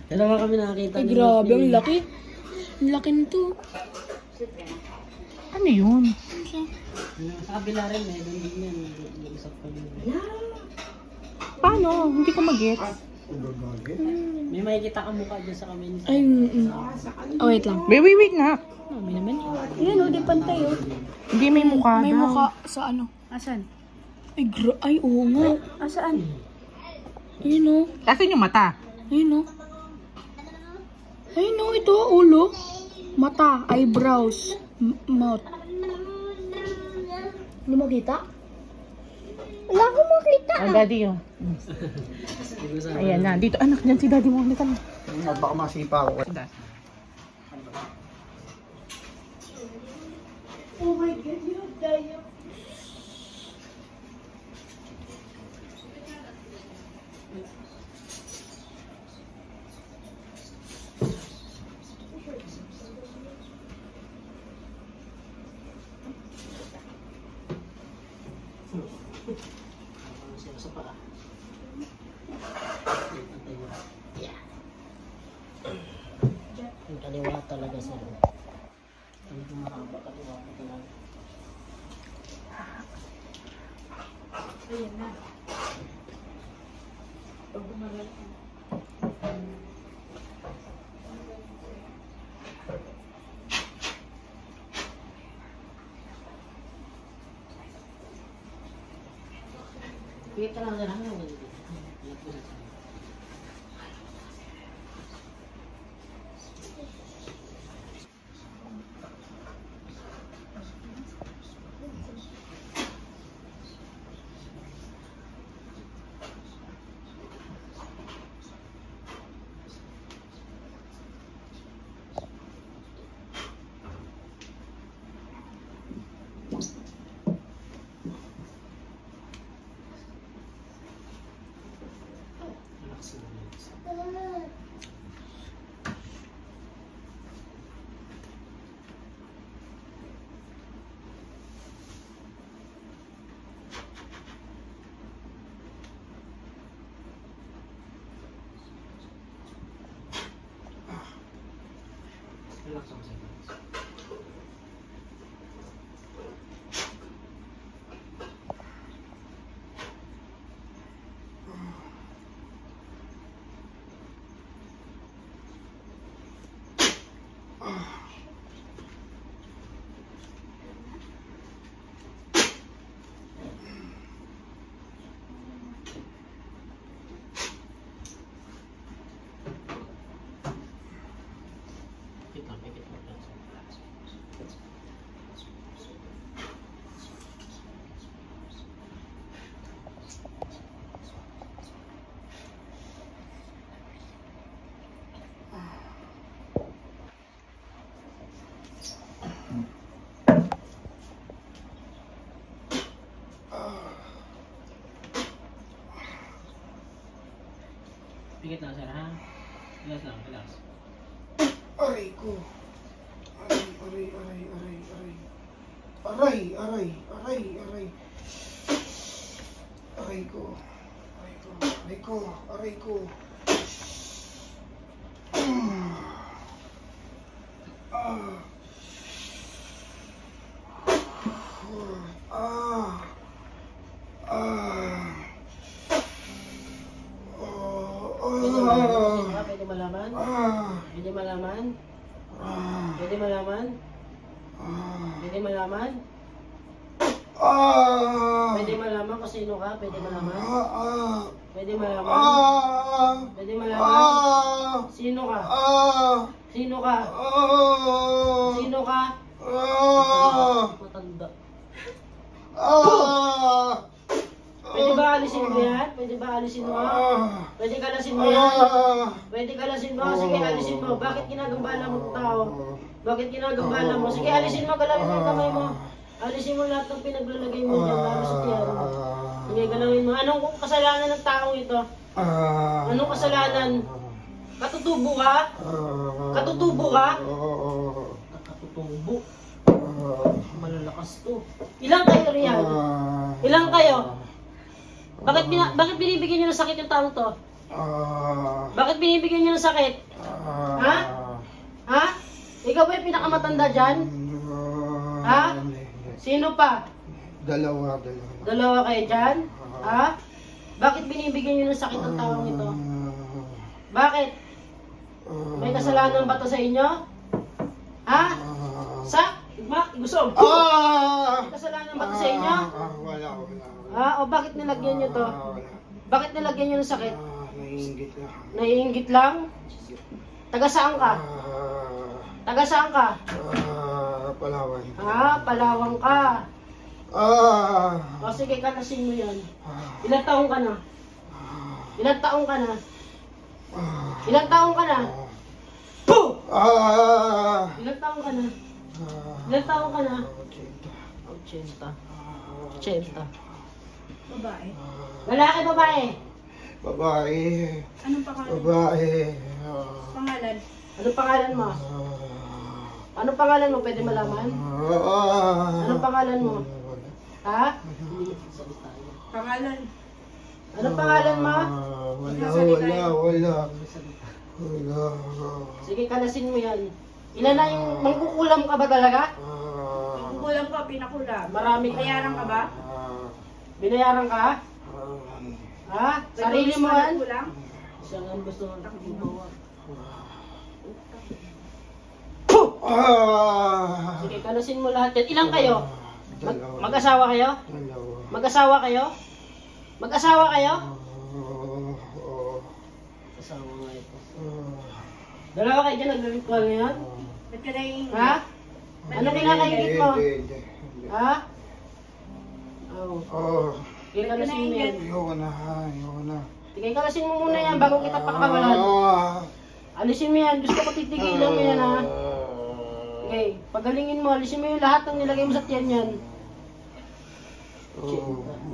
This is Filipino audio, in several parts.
Dalawa kami nakakita. Ay, grabe, ang laki. Ang laki nito. Ano yun? Sa kabila rin, doon din yan. Nag-usap kami. Paano? Hindi ko mag-get. May makikita kang mukha dyan sa kami. Ay, oh, wait lang. Wait nga. Oh, may naman. Yan o, di pantay o. Hindi may mukha May daw. mukha sa ano. Asan? Ay, oo nga. Asaan? Ayun o. Asan yung mata? Ayun o. Ayun o, ito, ulo. Mata, eyebrows, mouth. Hindi mo kita? Wala akong makita. Ang daddy yun. Ayan na. Dito, anak, dyan si daddy mo. Dito na. Baka masipa ako. Oh my God, you have diarrhea. Yung kaliwa talaga sir. Talagang mahaba, kaliwa pa talaga. Ayan na. Pag gumagal ka. Kita lang sir. Relax ako sir. Pikit lang sir ha. Relax lang, relax. Aray ko. Aray. Aray. Aray ko. Pwede malaman? Pwede malaman? Pwede malaman? Pwede malaman? Pwede malaman kung sino ka? Pwede malaman? Pwede malaman? Pwede malaman? Sino ka? Sino ka? Sino ka? Matanda. Pwede ba alisin mo yan? Pwede ba alisin mo? Pwede ka lasin mo yan? Pwede ka lasin mo? Sige, alisin mo. Bakit ginagambala mo itong tao? Bakit ginagambala mo? Sige, alisin mo. Galawin mo yung kamay mo. Alisin mo lahat ng pinaglalagay mo dyan. Lalo sa tiyan mo. Sige, galawin mo. Anong kasalanan ng taong ito? Anong kasalanan? Katutubo ka? Katutubo ka? Katutubo. Malalakas to. Ilang kayo riyan? Ilang kayo? Bakit binibigyan niyo ng sakit yung taong to? Bakit binibigyan niyo ng sakit? Ha? Ha? Ikaw ba yung pinakamatanda dyan? Ha? Sino pa? Dalawa. Dalawa kayo dyan? Ha? Bakit binibigyan niyo ng sakit ang taong ito? Bakit? May kasalanan ba to sa inyo? Ha? Gusto? May kasalanan ba to sa inyo? Wala. Ha? O bakit nilagyan niyo to? Bakit nilagyan niyo ng sakit? Naiinggit lang. Naiinggit lang? Taga saan ka? Taga saan ka? Palawan. Ha? Palawan ka. O sige, kalasin mo yan. Ilang taong ka na? Ilang taong ka na? Ilang taong ka na? Puh! Ilang taong ka na? Ilang taong ka na? 80. Babae. Lalaki, babae? Babae. Anong pangalan? Babae. Pangalan? Anong pangalan mo? Anong pangalan mo? Pwede malaman? Anong pangalan mo? Ha? Pangalan? Anong pangalan mo? Wala. Sige, kalasin mo yan. Ilan na yung mangkukulam ka ba talaga? Kukulang pa, pinakulang. Marami ka. Bayaran ka ba? Binayaran ka? Ha? Sarili mo yan? Kulang? Siya nga ang gusto ng takbuhawa. Sige, kalasin mo lahat yan. Ilan kayo? Mag-asawa kayo? Mag-asawa kayo? Mag-asawa kayo? Asawa nga ito. Dalawa kayo dyan, nag-ritual ngayon? Ba't ka naiingit? Ha? Ano kinakaingit mo? Ha? Sige, kalasin mo yan. Ayoko na. Sige, kalasin mo muna yan bago kita pakawalan. Alisin mo yan. Gusto ko titigilan mo yan, ha? Okay, pagalingin mo. Alisin mo yung lahat ng nilagay mo sa tiyan yan.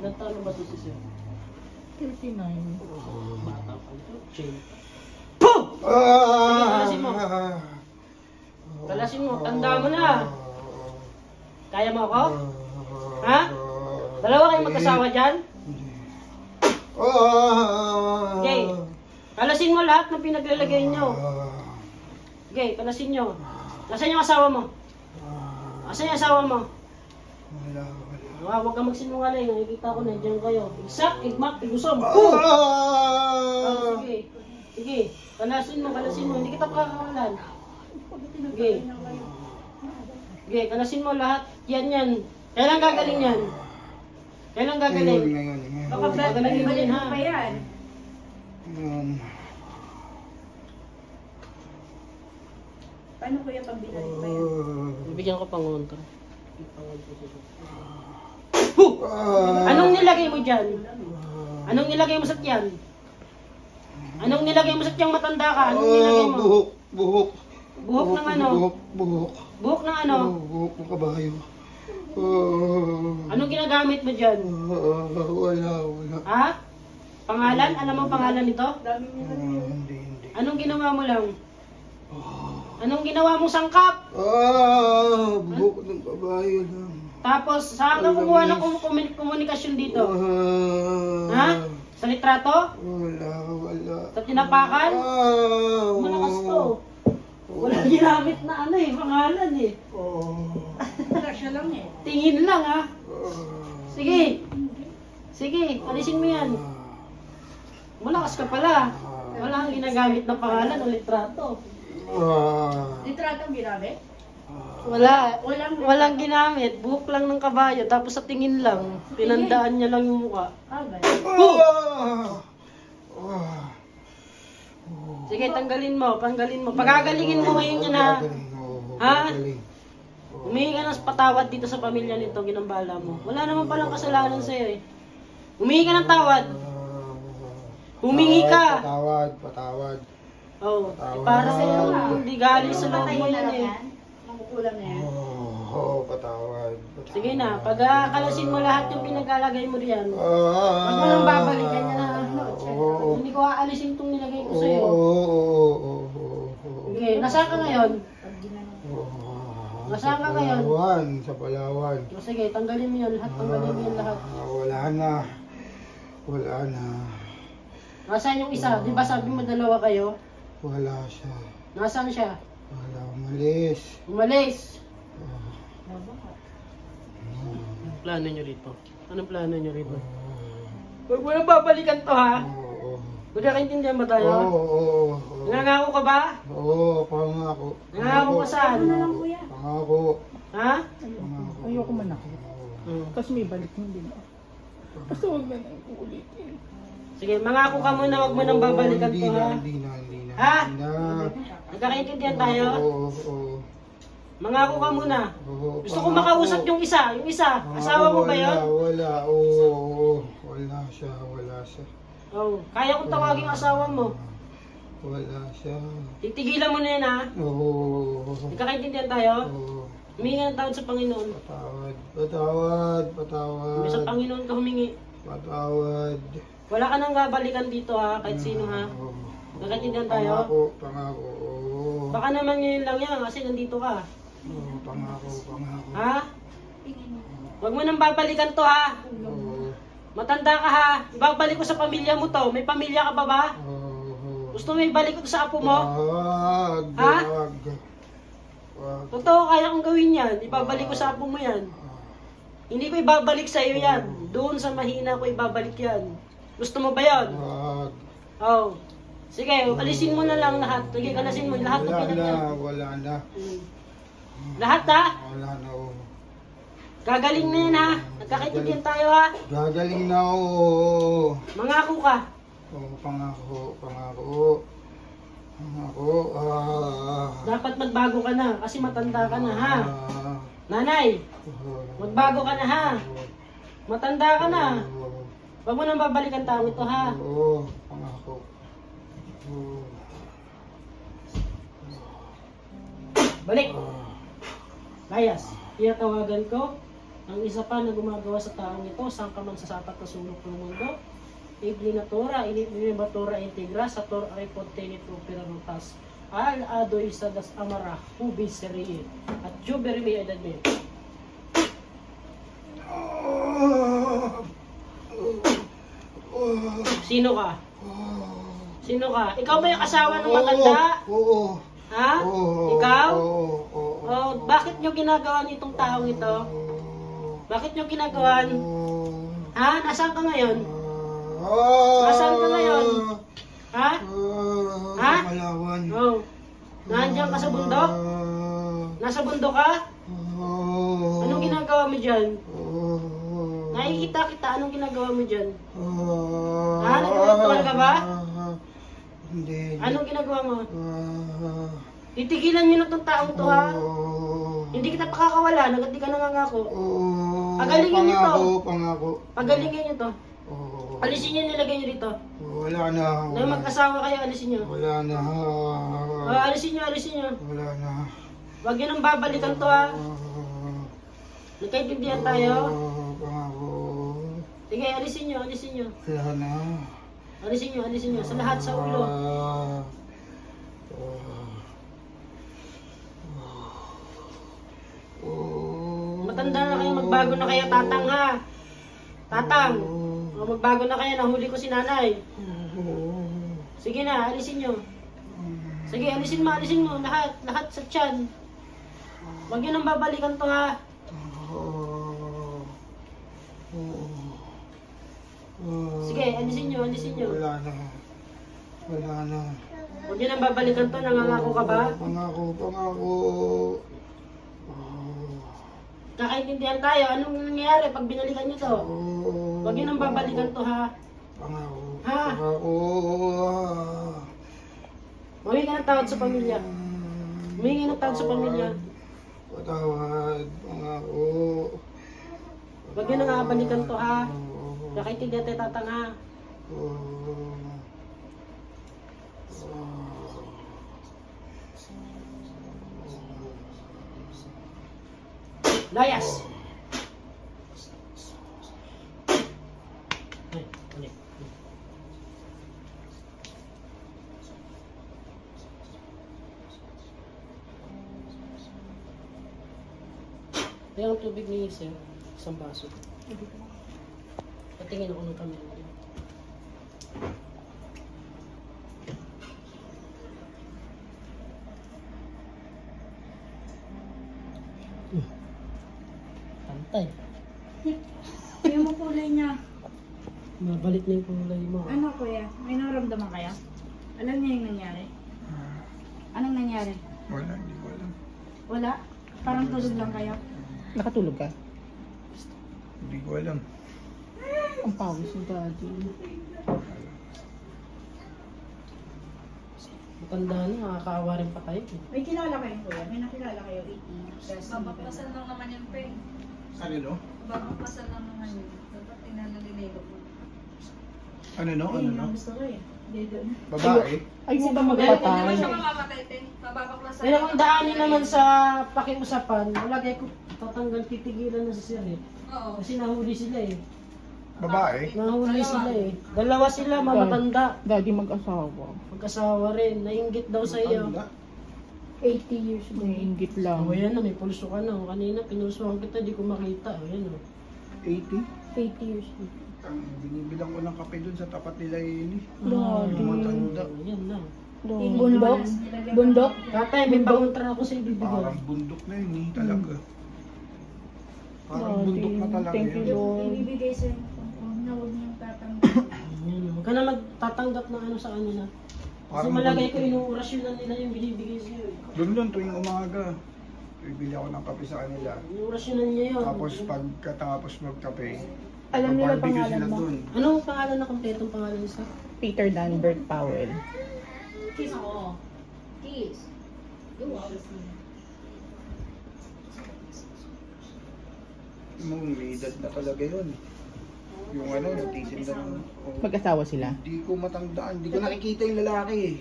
Ilan taon na ba ito siya? 39. Bata pa ito. Puh! Sige, kalasin mo. Kalasin mo. Tanda mo na. Kaya mo ako? Ha? Dalawa kayong magkasawa dyan? Okay. Kalasin mo lahat ng pinaglalagay nyo. Okay, kalasin nyo. Nasaan yung asawa mo? Nasaan yung asawa mo? Huwag ka magsinungaling. Nakikita ko na dyan kayo. Igsak, igmak, igusom. Sige. Sige. Kalasin mo. Hindi kita pakakawalan. Okay. Okay, kalasin mo lahat. Yan. Kailan gagaling yan? Kailan gagaling? Ngayon. Baka Gagalingin mo din, ha? pa yan. Paano kuya pag binalik pa yan? Bibigyan ko pang ngontra. Anong nilagay mo dyan? Anong nilagay mo sa tiyan? Anong nilagay mo sa tiyang matanda ka? Anong nilagay mo? Buhok. Buhok ng ano? Buhok. Buhok ng ano? Buhok ng kabayo. Anong ginagamit mo dyan? Wala. Ha? Pangalan? Alam mo ang pangalan nito? Hindi. Anong ginawa mo lang? Anong ginawa mong sangkap? Buhok ng kabayo lang. Tapos, saan ka kumuha ng komunikasyon dito? Ha? Sa litrato? Wala. Sa tinapakan? Malakas to. Walang ginamit na pangalan eh. Wala siya lang eh. Tingin lang ha. Sige. Sige, alisin mo yan. Malakas ka pala. Wala kang ginagamit na pangalan o litrato. Litratong ginamit? Walang ginamit. Buhok lang ng kabayo. Tapos sa tingin lang. Pinandaan niya lang yung mukha. Sige, tanggalin mo. Pagagalingin mo ngayon yan ha. Ha? Humingi ka ng patawad dito sa pamilya nito, ginambala mo. Wala naman palang kasalanan sa'yo eh. Humingi ka ng tawad. Humingi ka. Patawad. Oh, para sa'yo, hindi galing sa loob mo yan eh. Makukulang na yan. Patawad. Sige na, pagkakalasin mo lahat yung pinaglalagay mo riyan. Huwag mo nang babalikan yan ha. Hindi ko aalisin itong nilagay ko sa'yo. Okay, nasaan ka ngayon? Nasaan ka ngayon? Sa Palawan. Sige, tanggalin mo yan lahat. Tanggalin mo yan lahat. Wala na. Nasaan yung isa? Di ba sabi mo dalawa kayo? Wala siya. Nasaan siya? Wala, umalis. Umalis. Anong plano nyo rito? Anong plano nyo rito? Huwag mo na babalikan to ha. Oo. Magkakaintindihan ba Oo, tayo? oo. Nangangako ka ba? Oo, pangako. Nangangako ka saan? Pangako. Ha? Pangako. Ayoko man ako. Hmm. Tapos may balik mo din ako. Basta huwag na nang uulitin. Sige, mangako ka muna, huwag mo nang babalikan to ha. Hindi na. Ha? Hindi na. Nagkakaintindihan tayo? Oo. Mangako ka muna. Oo, Gusto ko makausap yung isa. Yung isa. Asawa mo ba yun? Wala. Oo. Wala siya. Oh, kaya kong tawagin yung asawa mo. Wala siya. Titigilan mo na yan ha. Oo. Nagkakaintindihan tayo? Oo. Humingi ng tawad sa Panginoon. Patawad. Sa Panginoon ka humingi. Patawad. Wala ka nang babalikan dito ha, kahit sino ha. Oo. Nagkakaintindihan tayo? Pangako. Oo. Baka naman ngayon lang yan kasi nandito ka. Oo, pangako. Ha? Huwag mo nang babalikan to ha. Oo. Matanda ka ha. Ibabalik ko sa pamilya mo to. May pamilya ka pa ba? Oo. Gusto mo ibalik ko sa apo mo? Wag. Ha? Wag. Totoo, kaya kong gawin yan. Ibabalik ko sa apo mo yan. Hindi ko ibabalik sa iyo yan. Doon sa mahina ko ibabalik yan. Gusto mo ba yan? Wag. Oh. Sige, alisin mo na lang lahat. Sige, alisin mo lahat ng pinagyan. Wala na. Lahat ha? Wala na. Oo. Gagaling na yan ha. Nagkakaintindihan tayo ha. Gagaling na ako. Mangako ka. Oo, pangako. Dapat magbago ka na kasi matanda ka na ha. Nanay, magbago ka na ha. Matanda ka na. Huwag mo nang babalikan tao ito ha. Oo, pangako. Balik. Layas, tinatawagan ko ang isa pa na gumagawa sa taong ito, saan ka man sa sapat na sulok ng mundo. Iblinatura, inibatura integra, sa tor aripotenit opera notas. Al ado isa das amara, hubi seri, at juberi may edad me. Sino ka? Sino ka? Ikaw ba yung asawa ng matanda? Oo. Ha? Oo. Ikaw? Oo. Oh, bakit nyo ginagawa nitong taong ito? Bakit nyo ginagawa? Ha? Nasaan ka ngayon? Nasaan ka ngayon? Ha? Ha? Malawan. Oh. Nandiyan ka sa bundok? Nasa bundok ka? Anong ginagawa mo dyan? Nakikita kita, anong ginagawa mo dyan? Ha? Nagkakatuan ka ba? Hindi. Anong ginagawa mo? Titigilan nyo na itong taong to ha? Hindi kita pakakawala, nagati ka nangangako. Pagalingin nyo to. Pangako. Pagalingin nyo to. Alisin nyo, nilagay nyo dito. Wala na. Na magkasawa kayo, alisin nyo. Wala na. Alisin nyo. Wala na. Huwag nyo nang babalikan to ha. Nagkaintindihan tayo. Pangako. Sige, alisin nyo. Wala na. Alisin nyo. Sa lahat, sa ulo. Matanda na kayo, magbago na kayo, tatang ha. Tatang. O, magbago na kayo, nahuli ko si nanay. Sige na, alisin nyo. Sige, alisin mo. Lahat sa tiyan. Huwag nyo nang babalikan to ha. Sige, alisin nyo. Wala na. Huwag nyo nang babalikan to, nangangako ka ba? Pangako. Kakaintindihan tayo, anong nangyayari pag binalikan nyo to? Huwag nyo nang babalikan to ha. Pangako. Ha? Humingi ka ng tawad sa pamilya. Patawad. Pangako. Huwag nyo nang babalikan to ha. Kakaintindihan tayo, tatang ha. Layas! Ay, ulit. Kaya ang tubig ni sir, isang baso. Patingin ako ng kamera. Pantay. Yung mo kulay niya. Mabalik na yung kulay mo. Ano kuya? May naramdaman kaya? Alam niya yung nangyari? Anong nangyari? Wala, hindi ko alam. Wala? Parang tulog lang kayo? Nakatulog ka? Hindi ko alam. Ang pawis ni daddy. Matanda na, nakakaawa rin pa tayo. May kilala kayo kuya? May nakilala kayo 80? Babakbasan lang naman yung pen. Ano no? Babakbasan lang naman yun. Dapat tinanalilego mo. Ano no? Ano Ayun no? ang gusto ko eh. Dito. Babae? Ay, mo ba Hindi naman magpatay? siya mamamatay, te. Mababaklasan. Pero kung daanin naman sa pakiusapan, malagay ko tatanggal titigilan na si Sir eh. Oo. Kasi nahuli sila eh. Babae? Nahuli sila eh. Dalawa sila, mamatanda. Daddy mag-asawa. Magkasawa rin. Nainggit daw sa iyo. Tanda. 80 years old. Naiingit lang. O yan na, may pulso ka na. Kanina, pinulsuhan kita, di ko makita. O yan o. 80? 80 years old. Ang binibilang ko ng kape dun sa tapat nila yun eh. Daddy. Matanda. Yan lang. Bundok? Bundok? Tatay, may pangontra ako sa ibibigay. Parang bundok na yun eh, talaga. Parang Daddy. bundok na talaga Thank you, yun. Lord. Ibibigay sa na huwag niyong tatanggap. Yan o. Huwag ka na magtatanggap ng ano sa kanila. Kasi Parang malagay ko, bundok. inuurasyonan nila yung binibigay sa'yo eh. Doon tuwing umaga. Bibili ako ng kape sa kanila. Inuurasyonan niya yun. Tapos pagkatapos magkape, Alam nila barbecue pangalan sila mo? dun. Anong pangalan na kompletong pangalan nisa? Peter Danbert Powell. Kiss ako. Kiss. May edad na talaga yun. Yung ano, nagtitinda ng... oh, Mag-asawa sila. Hindi ko matandaan, hindi ko nakikita yung lalaki eh.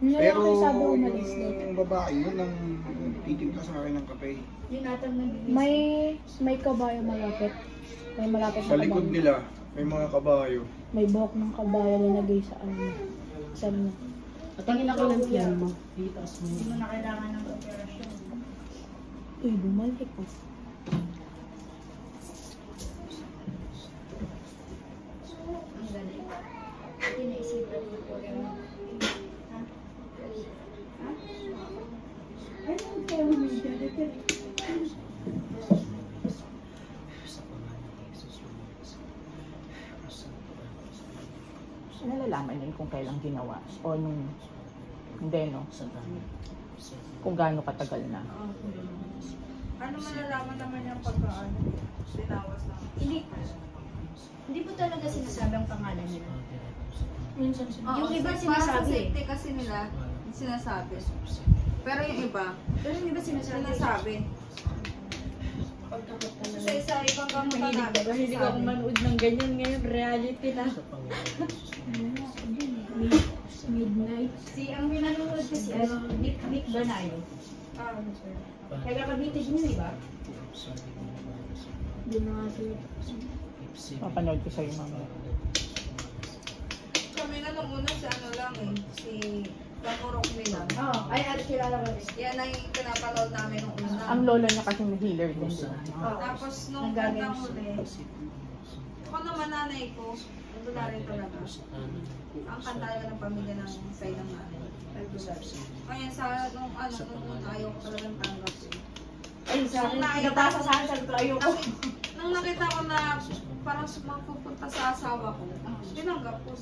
Yung Pero lalaki sabi umalis na. yung babae yun ang titinda sa akin ng kape. Yung natang may kabayo malapit. May malapit Sa na likod kabayo. nila, may mga kabayo. May buhok ng kabayo nilagay sa ano. Sa ano. Patingin ako ng piyan mo. Itaas mo. Hindi mo na kailangan ng operasyon. Uy, bumalik ko. Ang galing. Hindi naisipan mo po yun. Ha? Ha? Ano ang tawag mo dyan? Nalalaman din kung kailang ginawa. O nung... Hindi, no? Kung gaano katagal na. Ano malalaman naman yung pagkaano? Sinawas lang. Hindi po talaga sinasabi ang pangalan nila. Minsan Oo, yung iba para sa sinasabi. safety kasi nila, sinasabi. Pero yung iba, Pero yung iba sinasabi. sinasabi. Kasi sa ibang gamutan namin, Hindi ko ako manood ng ganyan ngayon. Reality na. Midnight. Ang pinanood ko si Nick Banayo. Kaya kabitig niyo, di ba? Hindi na nga sila. Mapanood ko sa'yo, mama. kami na nung una si ano lang eh, si Bangurok nila. Oo, ay kilala ko rin. Yan ang pinapanood namin nung una. Ang lola niya kasi may healer din. Tapos nung Nagaling bandang huli, ako naman nanay ko, nandun na rin talaga. Ang kanta talaga ng pamilya ng side ng nanay. Kaya sa nung ano, nung una ayaw ko talagang tanggap eh. Ay, sa akin, pinapasa sa akin, sabi ko, ayoko. Nung nakita ko na parang sumangpupunta sa asawa ko, tinanggap ko.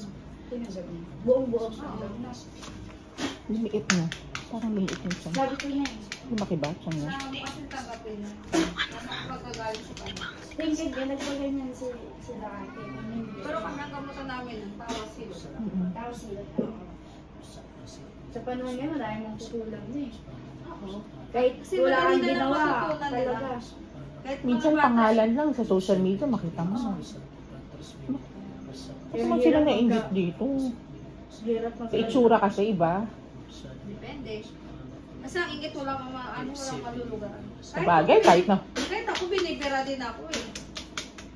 Buong-buong. Liliit na. Parang liliit yung siya. Sabi ko niya eh. Lumaki ba siya niya? Sa kasi tanggapin na. Magagalit sa kanya. Tingin ka, nagpaganyan sila ate. Pero pag nanggamutan namin, tawa sila. Tapos sila. Sa panahon ngayon, marami mong kukulang na eh. Kahit Kasi wala madali kang na lang ginawa, matutunan nila. talaga. Kahit Minsan mga bata, pangalan lang sa social media, makita mo. Kasi man sila na-ingit dito. Hirap Sa itsura kasi iba. depende. Kasi ang ingit wala walang malulugaran. Sa bagay, kahit na. Kahit ako binibira din ako eh.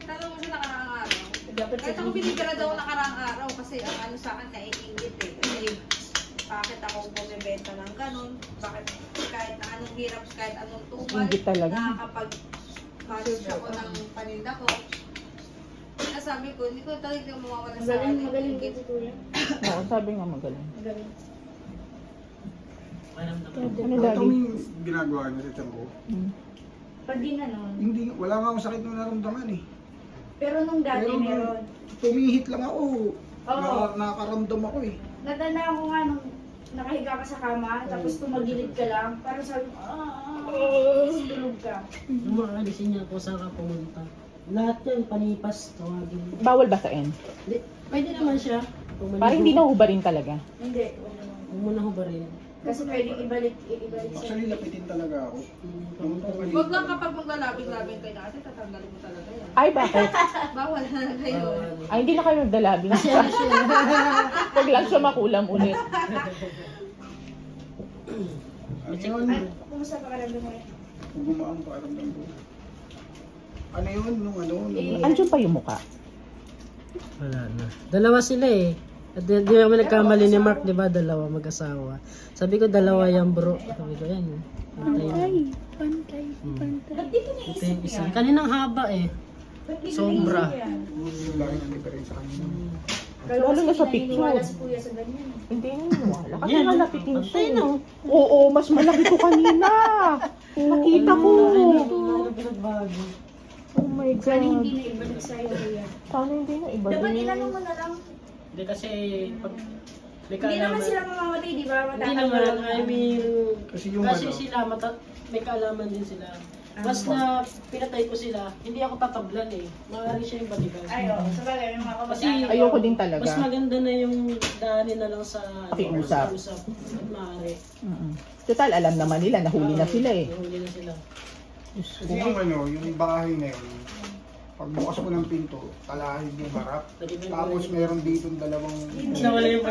Tanong mo sa nakaraang araw. Dapat Kahit ako binibira daw nakaraang araw kasi ang ano sa akin naiingit eh. Kasi bakit ako bumibenta ng ganun? Bakit kahit na anong hirap, kahit anong tumal, Ingit talaga. nakakapag-manage ako ng paninda ko. Kaya sabi ko, hindi ko talaga mawawala sa Magaling, akin. magaling din si Kuya. Oo, sabi nga magaling. Magaling. Ano Ito daddy? yung ginagawa niya sa tiyan ko. Pag di na nun. Hindi, wala nga akong sakit na naramdaman eh. Pero nung dati Pero meron. tumihit lang ako. Oo. Nakakaramdam ako eh. Natandaan ko nga nung nakahiga ka sa kama, tapos tumagilid ka lang, parang sabi mo, tapos tulog ka. Yung mga alisin niya kung saan ka pumunta. Lahat yan, panipas, tawagin. Bawal basain. Hindi, pwede naman siya. Kung maligo. Parang hindi nahubarin talaga. Hindi, wala naman. Huwag mo na hubarin. Kasi pwedeng ibalik sa... Actually, lapitin talaga ako. Huwag lang kapag maglalabing-labing kayo na kasi tatanggalin mo talaga yan. Ay, bakit? Bawal na kayo. Ay, hindi na kayo magdalabing. Huwag lang siya makulam ulit. Ayun, Ay, kumusta pa karamdam mo eh? gumaan pa karamdam ko. Ano yun? Nung ano? Nung... Andiyan pa yung muka. Wala na. Dalawa sila eh. At di kami nagkamali ni Mark, di ba? Dalawa mag-asawa. Sabi ko, dalawa yan bro. Sabi ko, yan. Pantay. Ba't di ko Ito naisip yung isa. yan? Kaninang haba eh. Ba't di ko Sobra. naisip yan? Yung laki ng diferensya kanina. Kala Lalo kasi na sa hindi naniniwala picture. si kuya sa ganyan. Hindi naniniwala. Kasi Yan, nga lapitin pantay siya. na. Oo, mas malaki ko kanina. Nakita ko. Ano pinagbago? Oh my Sana hindi God. na ibalik sa'yo kuya. Sana hindi na iba Dapat din. ilanong mo na lang. Hindi kasi pag may Hindi naman kaalaman. sila mamamatay, di ba? Hindi Matatanggal naman, lang. I mean, Kasi yung kasi ano- sila, may kaalaman din sila. Mas na pinatay ko sila, hindi ako tatablan eh. Maaari siya yung balikan. Ay, oo. Sabagay, may mga Kasi kabataan. Ayoko din talaga. Mas maganda na yung daanin na lang sa Pakiusap. pakiusap. At maaari. Total, alam naman nila, nahuli na sila eh. Nahuli na sila. Kasi yung ano, yung bahay na yun, pagbukas mo ng pinto, talahid yung harap. Tapos meron dito dalawang... Nawala yung